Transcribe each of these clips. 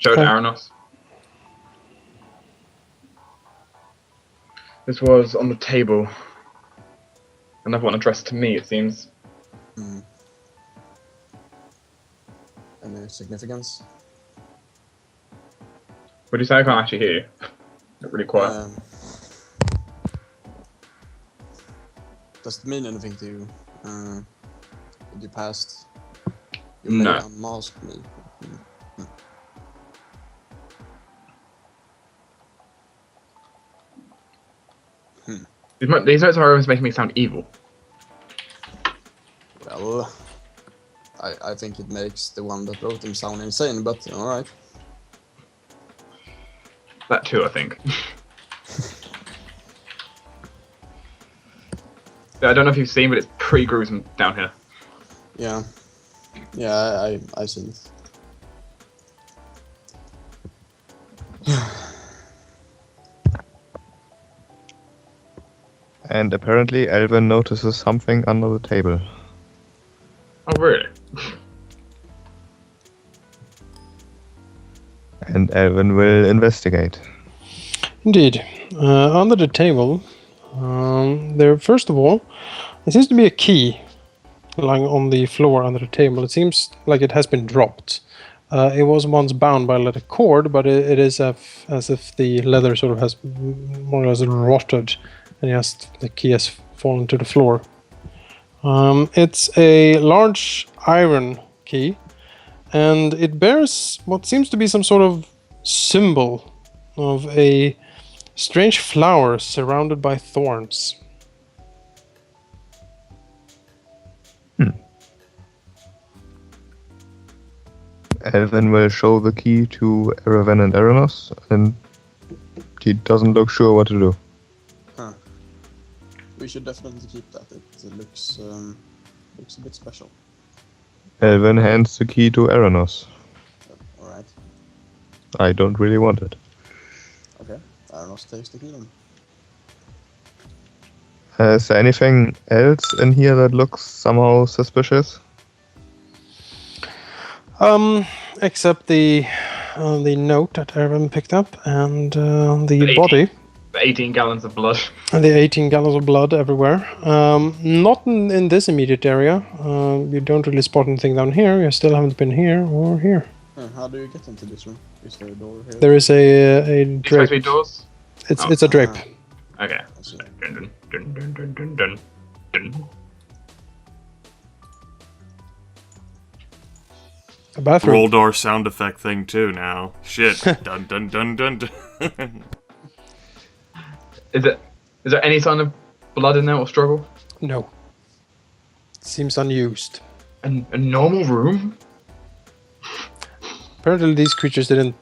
Show it to Arenoss. This was on the table. Another one addressed to me, it seems. Any significance? What do you say? I can't actually hear you. Not really quiet. Does it mean anything to you? Did you past? You No. may unmask me. These notes are always making me sound evil. Well, I think it makes the one that wrote them sound insane, but alright. That too, I think. I don't know if you've seen, but it's pretty gruesome down here. Yeah. Yeah, I see it. And apparently Alvyn notices something under the table. Oh, really? And Alvyn will investigate. Indeed. Under the table, there, first of all, there seems to be a key lying on the floor under the table. It seems like it has been dropped. It was once bound by a leather cord, but it is as if the leather sort of has more or less rotted, and the key has fallen to the floor. It's a large iron key, and it bears what seems to be some sort of symbol of a strange flower surrounded by thorns. Alvyn will show the key to Erevan and Arenoss, and he doesn't look sure what to do. We should definitely keep that. It looks a bit special. Alvyn hands the key to Arenoss. Alright. I don't really want it. Okay. Arenoss takes the key then. Is there anything else in here that looks somehow suspicious? Except the note that Erevan picked up and the body. The 18 gallons of blood. And the 18 gallons of blood everywhere. Not in this immediate area. You don't really spot anything down here. You still haven't been here or here. How do you get into this room? Is there a door here? There is a drape. Supposed to be doors? It's a drape. Okay. Dun, dun, dun, dun, dun, dun, dun. A bathroom. Roldar sound effect thing too now. Shit. Dun dun dun dun dun. Is there any sign of blood in there or struggle? No. Seems unused. A normal room? Apparently these creatures didn't,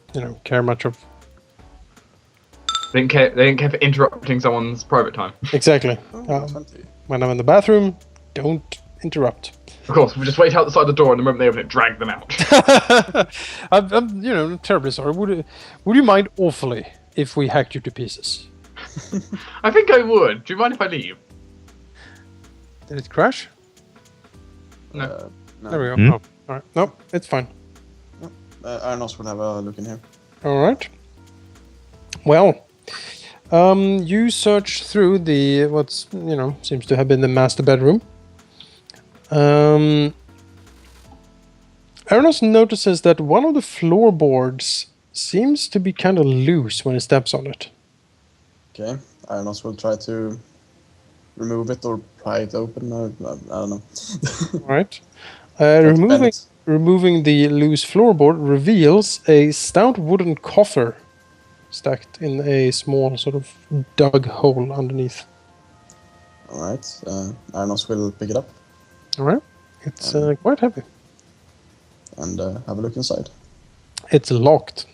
care much of... They didn't care for interrupting someone's private time. Exactly. 20. When I'm in the bathroom, don't interrupt. Of course, we just wait outside the door and the moment they open it, drag them out. I'm terribly sorry. Would you mind awfully if we hacked you to pieces? I think I would. Do you mind if I leave? Did it crash? No. No. There we go. Oh, alright. Nope, it's fine. Arenoss will have a look in here. Alright. Well, you search through what's, seems to have been the master bedroom. Arenoss notices that one of the floorboards seems to be kind of loose when he steps on it. Okay. Arenoss will try to remove it or pry it open. I don't know. Alright. Removing the loose floorboard reveals a stout wooden coffer stacked in a small sort of dug hole underneath. Alright. Arenoss will pick it up. Alright. It's quite heavy. And have a look inside. It's locked.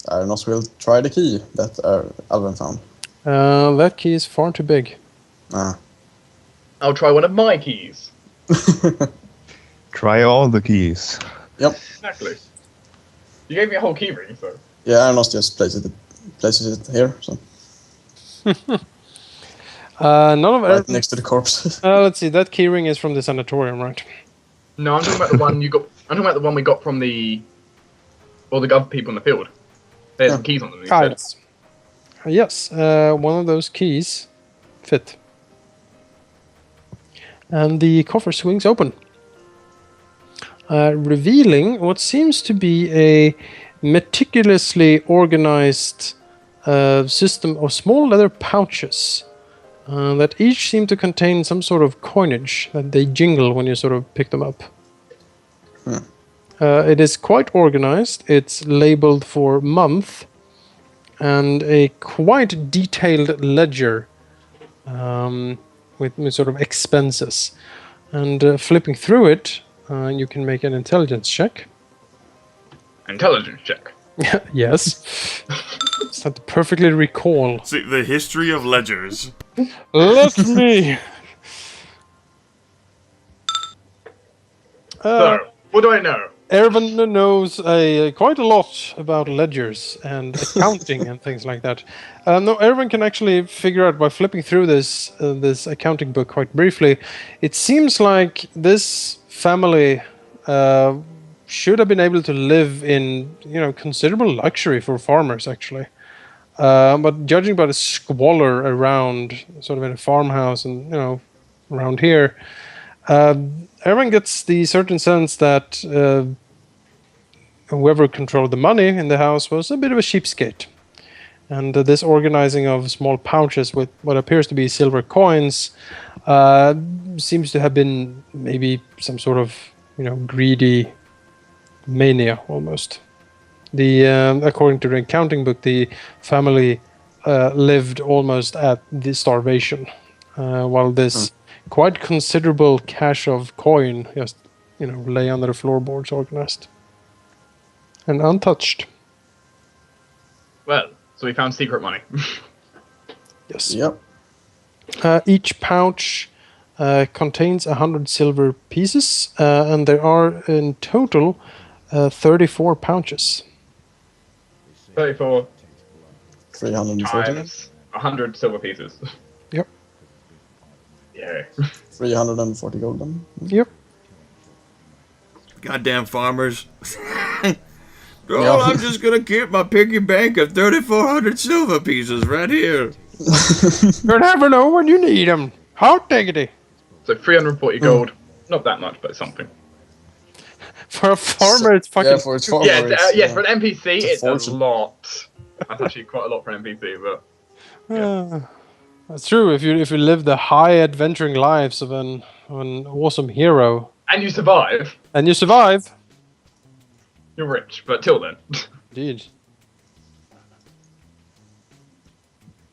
Arenoss will try the key that Alvyn found. That key is far too big. I'll try one of my keys. Try all the keys. Yep. Exactly. You gave me a whole key ring, so... Yeah, Arenoss just places it here, so... None of right next to the corpse. let's see, that keyring is from the sanatorium, right? No, I'm talking about the one you got... I'm talking about the one we got from the all the other people in the field. There's some keys on them. You said. Yes. Yes, one of those keys fit. And the coffer swings open, revealing what seems to be a meticulously organized system of small leather pouches that each seem to contain some sort of coinage that they jingle when you sort of pick them up. It is quite organized. It's labeled for month and a quite detailed ledger with sort of expenses. And flipping through it, you can make an intelligence check. Intelligence check. Yes. It's not to perfectly recall. See, the history of ledgers. Let me. So, what do I know? Erevan knows quite a lot about ledgers and accounting and things like that. No, Erevan can actually figure out by flipping through this accounting book quite briefly. It seems like this family should have been able to live in considerable luxury for farmers, actually. But judging by the squalor around, sort of in a farmhouse and around here. Erevan gets the certain sense that whoever controlled the money in the house was a bit of a cheapskate. And this organizing of small pouches with what appears to be silver coins seems to have been maybe some sort of greedy mania almost. According to the accounting book, the family lived almost at the starvation, while this quite considerable cache of coin just lay under the floorboards organized and untouched. Well, so we found secret money. Yes. Yep. Each pouch contains 100 silver pieces, and there are in total 34 pouches. 34 340. times 100 silver pieces. Yep. Yeah. 340 golden. Yep. Goddamn farmers. Oh, I'm just gonna keep my piggy bank of 3,400 silver pieces right here. You never know when you need them. Hot diggity. So 340 gold. Not that much, but something. For a farmer, it's fucking... Yeah, for its farmer. Yeah, for an NPC, it's a fortune. lot. That's actually quite a lot for an NPC, but... That's true. If you live the high adventuring lives of an awesome hero, And you survive, and you survive, you're rich, but till then. indeed.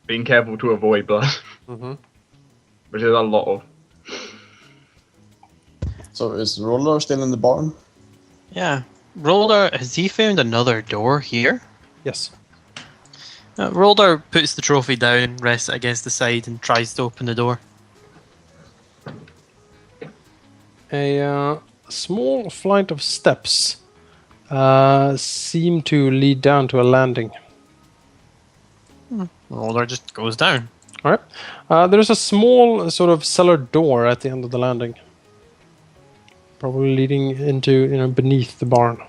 Being careful to avoid blood. Mm-hmm. Which is a lot of. So is Roldar still in the barn? Yeah. Roldar, has he found another door here? Yes. Roldar puts the trophy down, rests it against the side, and tries to open the door. A small flight of steps seem to lead down to a landing. Roldar just goes down. All right. There's a small sort of cellar door at the end of the landing, probably leading into beneath the barn.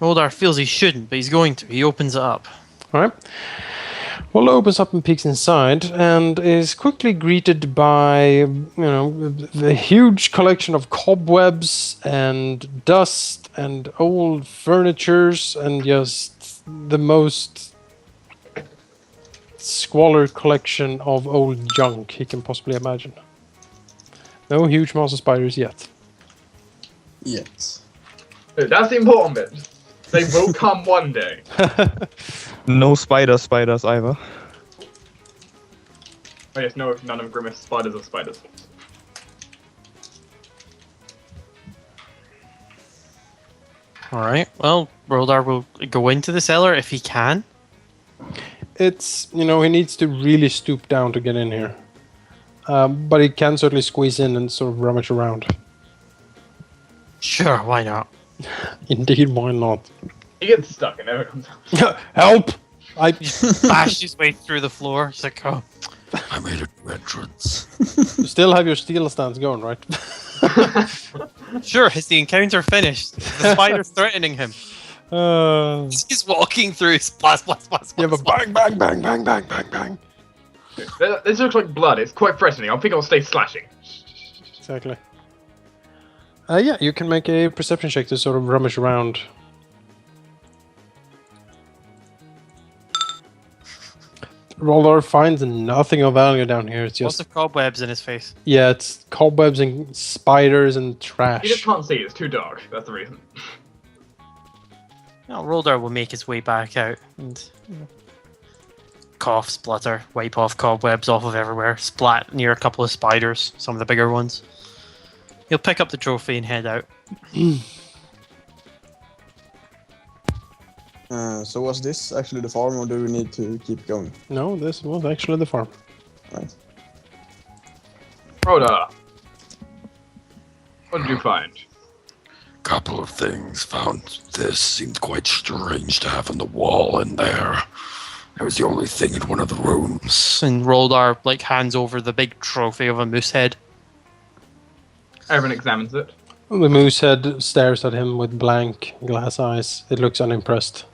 Roldar feels he shouldn't, but he's going to. He opens it up. All right. Well, opens up and peeks inside, and is quickly greeted by a huge collection of cobwebs and dust and old furnitures and just the most squalor collection of old junk he can possibly imagine. No huge monster spiders yet. Yes. Dude, that's the important bit. They will come one day. No spiders either. Oh yes, no, none of Grimith's spiders are spiders. Alright, well, Roldar will go into the cellar if he can. It's, he needs to really stoop down to get in here. But he can certainly squeeze in and sort of rummage around. Sure, why not? Indeed, why not? He gets stuck and never comes out. Help! I Bashed his way through the floor. He's like, oh. I made a new entrance. you still have your steel stance going, right? Sure, is the encounter finished? The spider's threatening him. He's walking through. Blast, blast, blast, Yeah, blast, but bang, bang, bang, bang, bang, bang, bang. This looks like blood. It's quite threatening. I think I'll stay slashing. Exactly. Yeah, you can make a perception check to sort of rummage around. Roldar finds nothing of value down here. It's Lots just of cobwebs in his face. yeah, it's cobwebs and spiders and You just trash. can't see. It's too dark. That's the reason. Well, Roldar will make his way back out and cough, splutter, wipe off cobwebs off of everywhere, splat near a couple of spiders, some of the bigger ones. He'll pick up the trophy and head out. So was this actually the farm, or do we need to keep going? No, this was actually the farm. Right. Roldar, what did you find? Couple of things. Found this. Seemed quite strange to have on the wall in there. It was the only thing in one of the rooms. And Roldar like hands over the big trophy of a moose head. Erevan examines it. The moose head stares at him with blank glass eyes. It looks unimpressed.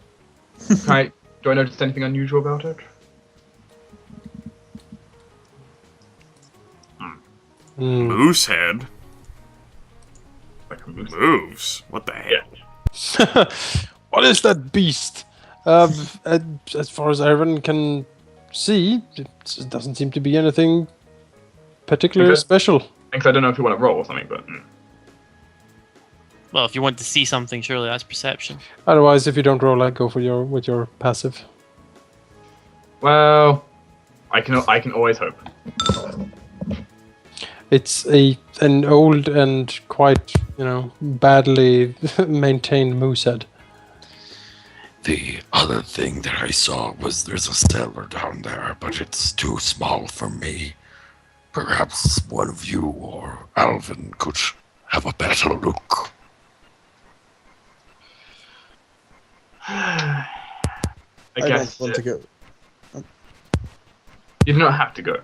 Right. Do I notice anything unusual about it? Moosehead Like a moose. moves. What the hell? Yeah. What is that beast? As far as Erevan can see, it doesn't seem to be anything particularly Okay. special. Thanks. I don't know if you want to roll or something, but Well, if you want to see something, surely that's perception. Otherwise, if you don't roll, I go for with your passive. well, I can always hope. It's an old and quite badly maintained moose head. The other thing that I saw was there's a cellar down there, but it's too small for me. Perhaps one of you or Alvyn could have a better look. I I guess don't want to go. you do not have to go.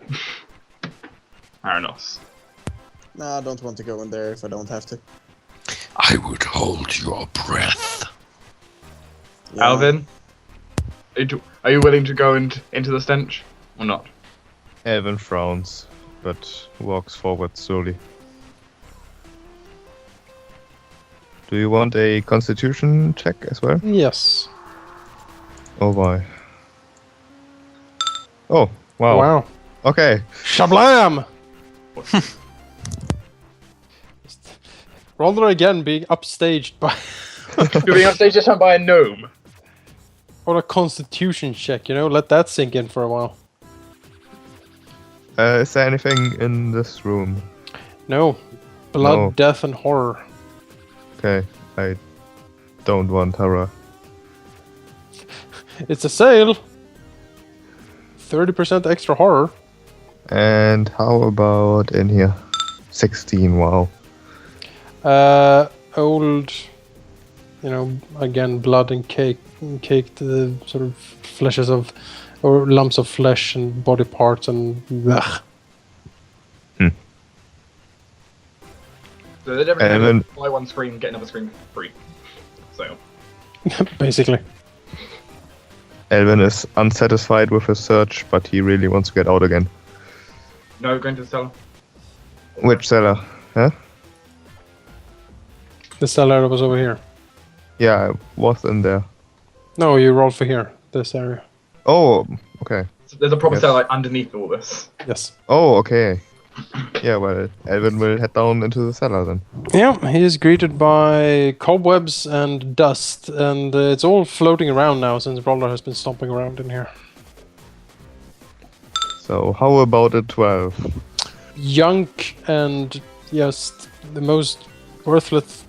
Arenoss. Nah, I don't want to go in there if I don't have to. I would hold your breath. Yeah. Alvyn, are you willing to go into the stench or not? Evan frowns, but walks forward slowly. Do you want a constitution check as well? Yes. Oh boy. Oh, wow. Wow. Okay. Shablam! Roldar again being upstaged by You're being upstaged this time by a gnome. or a constitution check, let that sink in for a while. Is there anything in this room? No. Blood, No. death, and horror. Okay, I don't want horror. It's a sale! 30% extra horror. And how about in here? 16, wow. Old, again, blood and caked sort of fleshes of, or lumps of flesh and body parts and blech. So they're And then- buy one screen, get another screen free. So Basically. Alvyn is unsatisfied with his search, but he really wants to get out again. no, going to the cellar. Which cellar? Huh? The cellar was over here. Yeah, I was in there. No, you rolled for here, this area. Oh, okay. So there's a proper Yes. cellar like underneath all this. Yes. Oh, okay. Yeah, well, Alvyn will head down into the cellar then. Yeah, he is greeted by cobwebs and dust, and it's all floating around now since Roldar has been stomping around in here. So, how about a 12? Junk and just the most worthless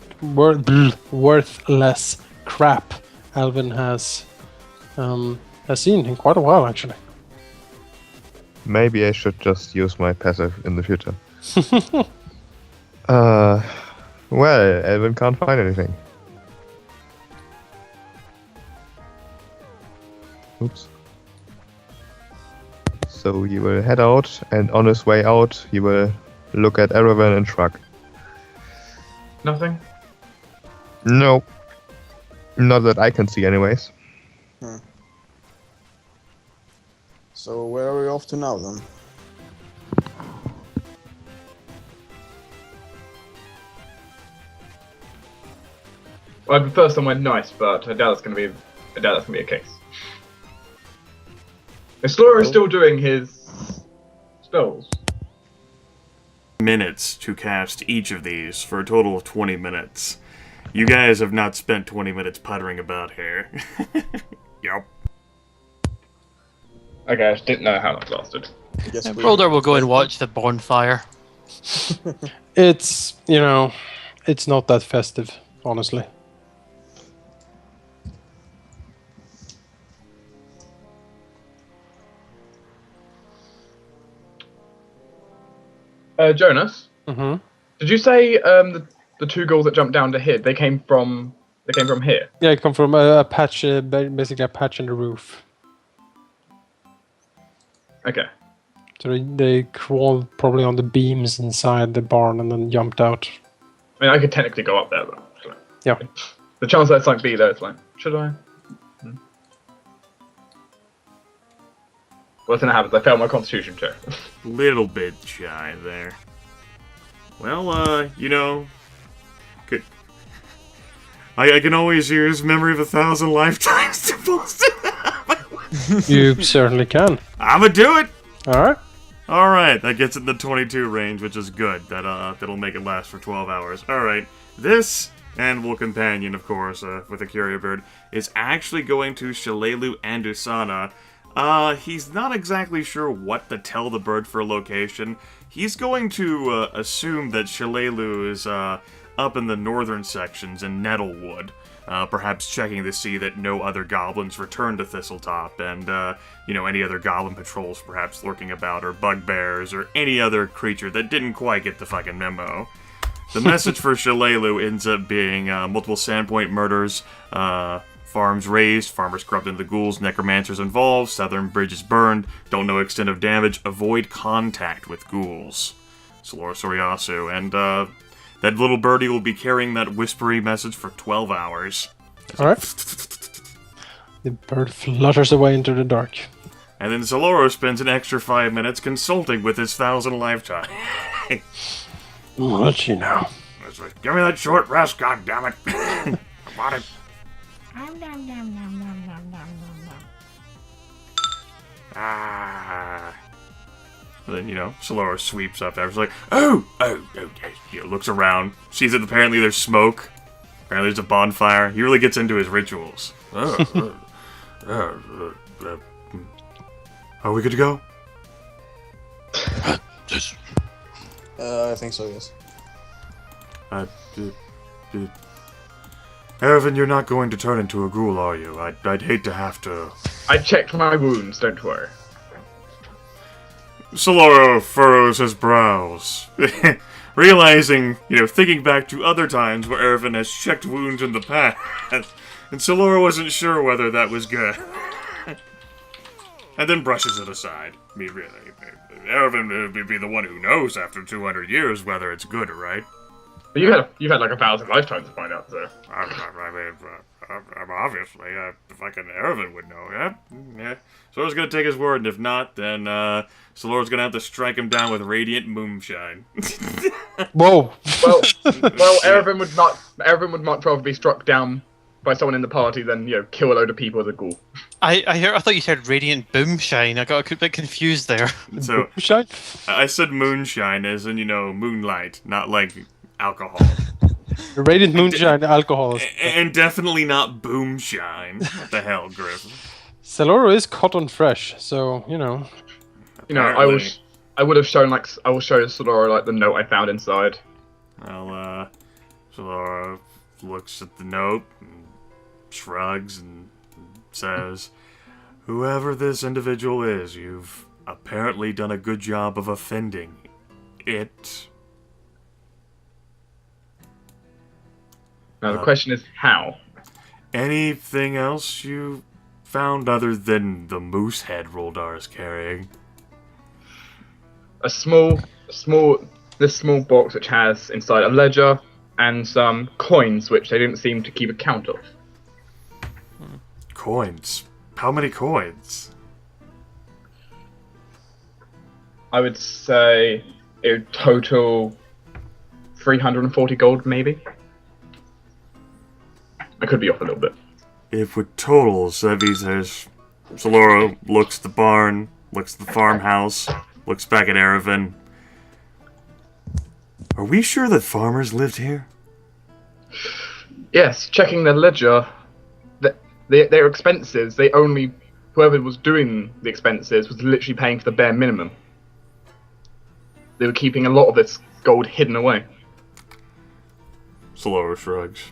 crap Alvyn has seen in quite a while, actually. Maybe I should just use my passive in the future. Well, Alvyn can't find anything. Oops. so he will head out, and on his way out, he will look at Erevan and shrug. Nothing? No. Not that I can see, anyways. So where are we off to now then? Well, I'd prefer somewhere nice, but I doubt that's gonna be a case. Is Saloro still doing his spells? Minutes to cast each of these for a total of 20 minutes. You guys have not spent 20 minutes puttering about here. Yep. Okay, I just didn't know how that lasted. I guess we- Roldar will go and watch the bonfire. It's, you know, it's not that festive, honestly. Jonas, Mm-hmm. did you say the two girls that jumped down to here? They came from here. Yeah, it come from a patch, basically a patch in the roof. Okay. So they crawled probably on the beams inside the barn and then jumped out. I mean, I could technically go up there, but so. Yeah. The chance that it's like B there, it's like, should I? What's gonna happen? I failed my Constitution check. Little bit shy there. Well, you know, I can always use Memory of 1,000 Lifetimes to boost it. You certainly can. I'ma do it. All right. All right, that gets it in the 22 range, which is good. That'll make it last for 12 hours. All right, this animal companion, of course, with a Curio Bird, is actually going to Shalelu and Usana. He's not exactly sure what to tell the bird for location. He's going to assume that Shalelu is up in the northern sections in Nettlewood, perhaps checking to see that no other goblins return to Thistletop, and, you know, any other goblin patrols perhaps lurking about, or bugbears, or any other creature that didn't quite get the fucking memo. The message for Shalelu ends up being multiple Sandpoint murders, farms razed, farmers corrupted into ghouls, necromancers involved, southern bridges burned, don't know extent of damage, avoid contact with ghouls. Soreasu, and that little birdie will be carrying that whispery message for 12 hours. Alright. The bird flutters away into the dark. And then Saloro spends an extra 5 minutes consulting with his 1,000 lifetime. What you know? That's right. Give me that short rest, goddammit. I want it. And then, you know, Saloro sweeps up there. It's like, oh, you know, looks around, sees that apparently there's smoke. Apparently there's a bonfire. He really gets into his rituals. Are we good to go? I think so, yes. Erevan, you're not going to turn into a ghoul, are you? I'd hate to have to... I checked my wounds, don't worry. Saloro furrows his brows, realizing, you know, thinking back to other times where Erevan has checked wounds in the past, and Saloro wasn't sure whether that was good. And then brushes it aside. I mean, really, Erevan would be the one who knows after 200 years whether it's good or right. But you've had like 1,000 lifetimes to find out, so. Obviously, fucking Erevan would know, yeah. Saloro's gonna take his word, and if not, then Saloro's gonna have to strike him down with radiant moonshine. Whoa! Well, Erevan would much rather be struck down by someone in the party than, you know, kill a load of people as a ghoul. I thought you said radiant boomshine. I got a bit confused there. So, Shine. I said moonshine as in, you know, moonlight, not like alcohol. Radiant moonshine alcohol. And definitely not boomshine. What the hell, Griff? Saloro is cotton fresh, so you know. You know, I will show Saloro like the note I found inside. Well, Saloro looks at the note, and shrugs, and says, "Whoever this individual is, you've apparently done a good job of offending it." Now the question is how. Anything else you found other than the moose head Roldar is carrying? this small box which has inside a ledger and some coins which they didn't seem to keep account of. Coins? How many coins? I would say it would total 340 gold, maybe. I could be off a little bit. If with totals, that means there's... Saloro looks at the barn, looks at the farmhouse, looks back at Erevan. Are we sure that farmers lived here? Yes, checking their ledger, their expenses, whoever was doing the expenses was literally paying for the bare minimum. They were keeping a lot of this gold hidden away. Saloro shrugs.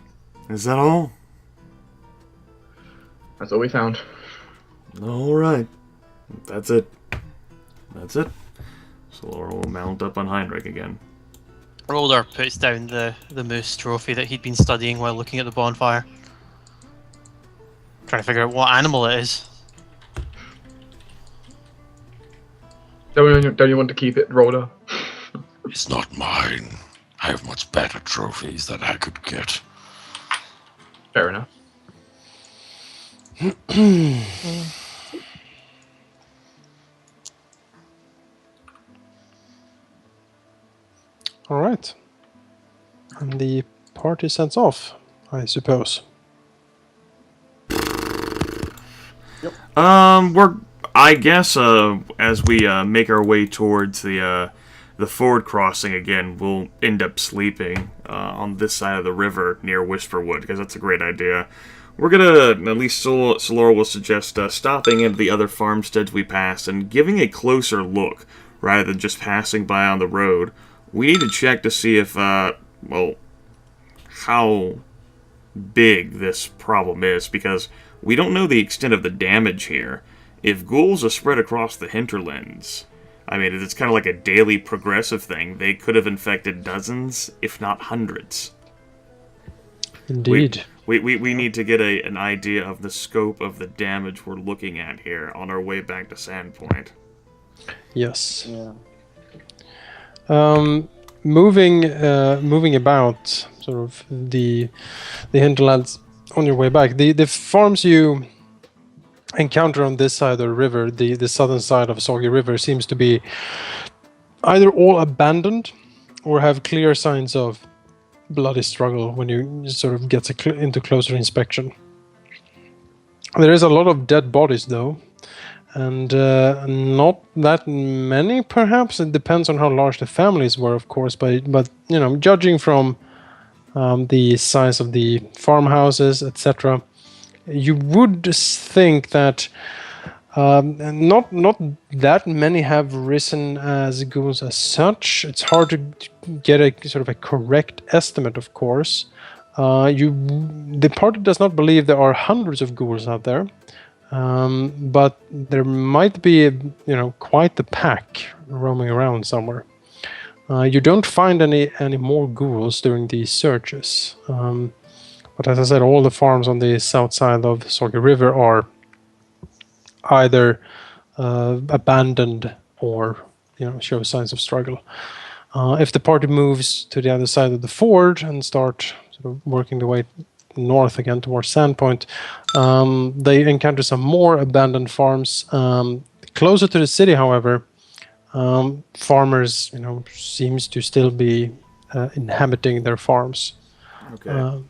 Is that all? That's all we found. Alright. That's it. That's it. Saloro will mount up on Heinrich again. Roldar puts down the moose trophy that he'd been studying while looking at the bonfire. Trying to figure out what animal it is. Don't you want to keep it, Roldar? It's not mine. I have much better trophies that I could get. Fair enough. All right. And the party sets off, I suppose. I guess, as we make our way towards the ford crossing again, we'll end up sleeping on this side of the river near Whisperwood, because that's a great idea. We're gonna, at least Saloro will suggest, stopping into the other farmsteads we passed and giving a closer look, rather than just passing by on the road. We need to check to see if, well, how big this problem is, because we don't know the extent of the damage here. If ghouls are spread across the hinterlands, I mean, it's kind of like a daily progressive thing. They could have infected dozens, if not hundreds. Indeed. We need to get an idea of the scope of the damage we're looking at here on our way back to Sandpoint. Yes. Yeah. Moving about sort of the hinterlands on your way back. The farms you encounter on this side of the river, the southern side of Soggy River, seems to be either all abandoned or have clear signs of bloody struggle when you sort of get into closer inspection. There is a lot of dead bodies though, and not that many perhaps. It depends on how large the families were, of course, but you know, judging from the size of the farmhouses, etc., you would think that not that many have risen as ghouls as such. It's hard to get a sort of a correct estimate, of course. The party does not believe there are hundreds of ghouls out there, but there might be, quite the pack roaming around somewhere. You don't find any more ghouls during these searches. But as I said, all the farms on the south side of Soggy River are either abandoned or show signs of struggle. If the party moves to the other side of the ford and start sort of working their way north again towards Sandpoint, they encounter some more abandoned farms. Closer to the city, however, farmers seems to still be inhabiting their farms. Okay.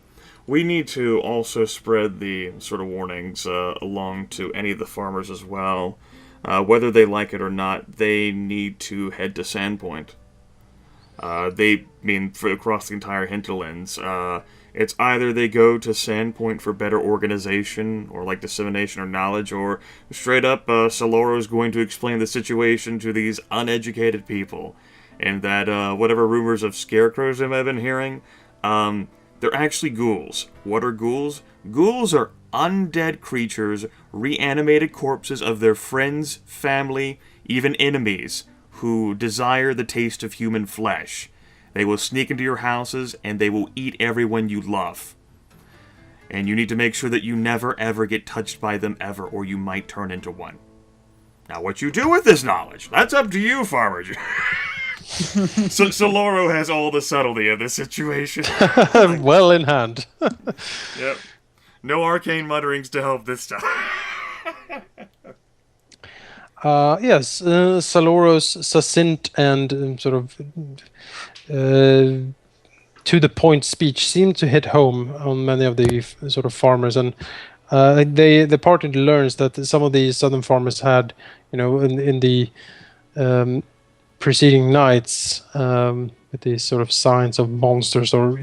We need to also spread the sort of warnings along to any of the farmers as well. Whether they like it or not, they need to head to Sandpoint. For across the entire hinterlands. It's either they go to Sandpoint for better organization, or like dissemination or knowledge, or straight up, Saloro is going to explain the situation to these uneducated people. And that whatever rumors of scarecrows they might have been hearing, they're actually ghouls. What are ghouls? Ghouls are undead creatures, reanimated corpses of their friends, family, even enemies, who desire the taste of human flesh. They will sneak into your houses, and they will eat everyone you love. And you need to make sure that you never ever get touched by them ever, or you might turn into one. Now, what you do with this knowledge, that's up to you, Farmer. So Saloro has all the subtlety of this situation. Well in hand. Yep. No arcane mutterings to help this time. Yes, Saloro's succinct and sort of to-the-point speech seemed to hit home on many of the sort of farmers, and the party learns that some of the southern farmers had, in the preceding nights, with these sort of signs of monsters or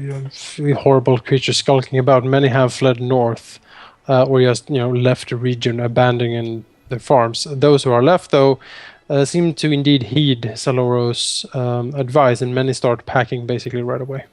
horrible creatures skulking about. Many have fled north, or just left the region, abandoning their farms. Those who are left, though, seem to indeed heed Saloro's advice, and many start packing basically right away.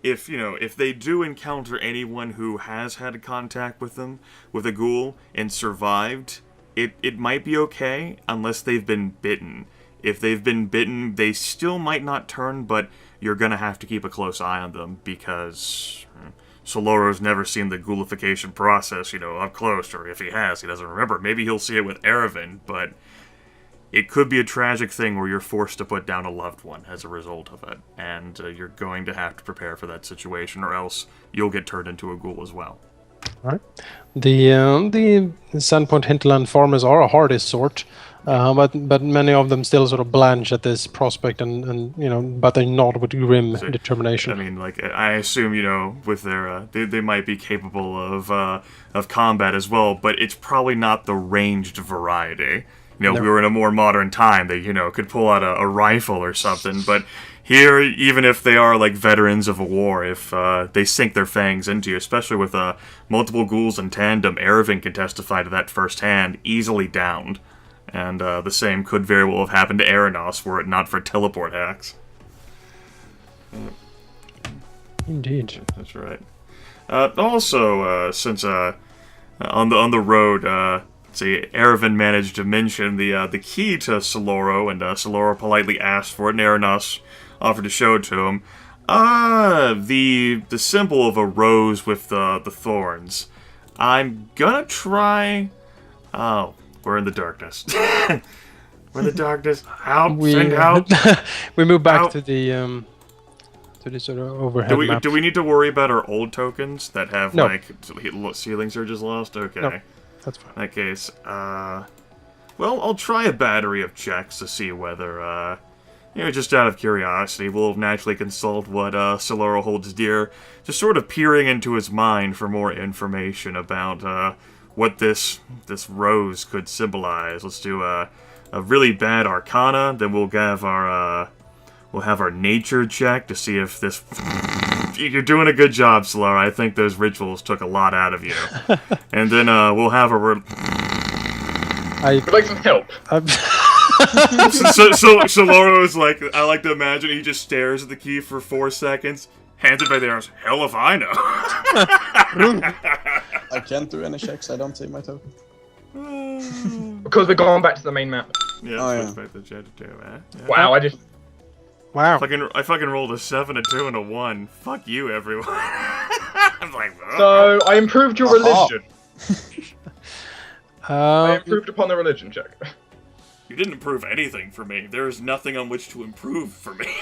If they do encounter anyone who has had contact with them, with a ghoul, and survived, it might be okay unless they've been bitten. If they've been bitten, they still might not turn, but you're gonna have to keep a close eye on them because Saloro's never seen the ghoulification process, up close, or if he has, he doesn't remember. Maybe he'll see it with Erevan, but it could be a tragic thing where you're forced to put down a loved one as a result of it, and you're going to have to prepare for that situation, or else you'll get turned into a ghoul as well. All right. The Sandpoint hinterland farmers are a hardy sort, but many of them still sort of blanch at this prospect, and but they nod with grim determination. I mean, I assume with their they might be capable of combat as well, but it's probably not the ranged variety. If we were in a more modern time, they, could pull out a rifle or something. But here, even if they are like veterans of a war, if they sink their fangs into you, especially with multiple ghouls in tandem, Erevan can testify to that firsthand, easily downed. And the same could very well have happened to Arenoss were it not for teleport hacks. Indeed. That's right. Also, since on the road... See, Erevan managed to mention the key to Saloro, and Saloro politely asked for it, and Arenoss offered to show it to him. The symbol of a rose with the thorns. I'm gonna try... Oh, we're in the darkness. We're in the darkness. Help! Send help! We move back to the sort of overhead map. Do we need to worry about our old tokens that have, ceiling surges lost? Okay. No. That's fine. In that case, well, I'll try a battery of checks to see whether, just out of curiosity, we'll naturally consult what Saloro holds dear, just sort of peering into his mind for more information about what this rose could symbolize. Let's do a really bad arcana, then we'll have our nature check to see if this... You're doing a good job, Saloro. I think those rituals took a lot out of you. And then we'll have a... I'd like some help. so Saloro's like... I like to imagine he just stares at the key for 4 seconds, hands it by the arms. Hell if I know. I can't do any checks. I don't see my token. Because we're going back to the main map. Yeah, back to the chat too, man. Yeah. Wow, Wow. I fucking rolled a 7, a 2, and a 1. Fuck you, everyone. I'm like... So, I improved your religion. I improved upon the religion check. You didn't improve anything for me. There is nothing on which to improve for me.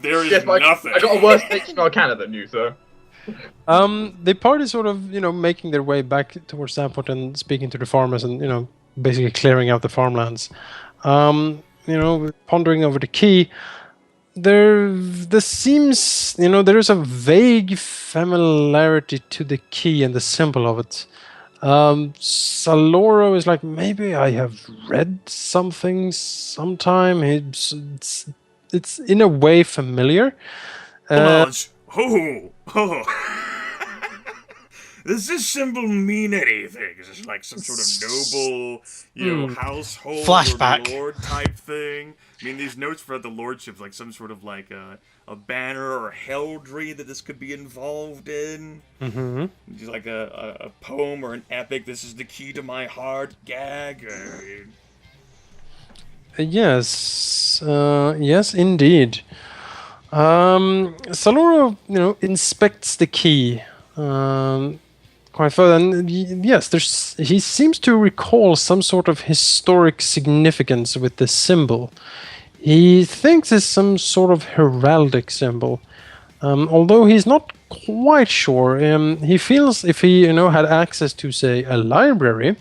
There is nothing. I got a worse nature arcana than you, so... The party sort of, making their way back towards Sandport and speaking to the farmers and, basically clearing out the farmlands. Pondering over the key, there seems, there is a vague familiarity to the key and the symbol of it. Saloro is like, maybe I have read something sometime. It's in a way familiar. Does this symbol mean anything? Is this like some sort of noble, household Flashback. or lord type thing? I mean, these notes for the lordship, like some sort of like a banner or heraldry that this could be involved in. Mm-hmm. Just like a poem or an epic. This is the key to my heart gag. Yes, indeed. Saloro, inspects the key quite further. And yes, he seems to recall some sort of historic significance with this symbol. He thinks it's some sort of heraldic symbol. Although he's not quite sure, he feels if he had access to, say, a library,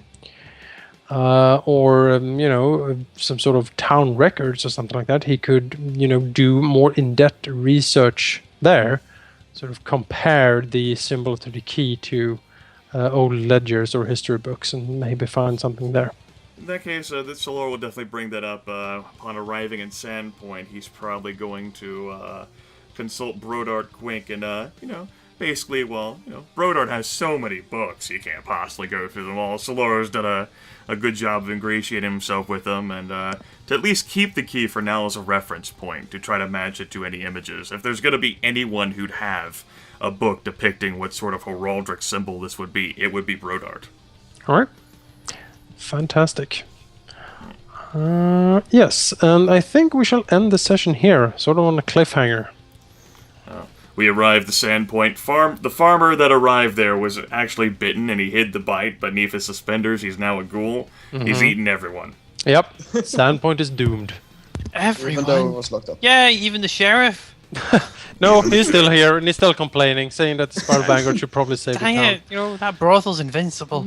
or some sort of town records or something like that, he could do more in-depth research there, sort of compare the symbol to the key to old ledgers or history books, and maybe find something there. In that case, the Saloro will definitely bring that up upon arriving in Sandpoint. He's probably going to consult Brodart Quink and, basically, Brodart has so many books, he can't possibly go through them all. Saloro's done a good job of ingratiating himself with them, and to at least keep the key for now as a reference point, to try to match it to any images. If there's going to be anyone who'd have a book depicting what sort of heraldic symbol this would be, it would be Brodart. Alright. Fantastic. Yes, and I think we shall end the session here, sort of on a cliffhanger. We arrived at the Sandpoint farm. The farmer that arrived there was actually bitten, and he hid the bite beneath his suspenders. He's now a ghoul. Mm-hmm. He's eaten everyone. Yep, Sandpoint is doomed. Even though it was locked up. Yeah, even the sheriff. No, he's still here, and he's still complaining, saying that the Spiral Vanguard should probably save the Dang town. it, that brothel's invincible.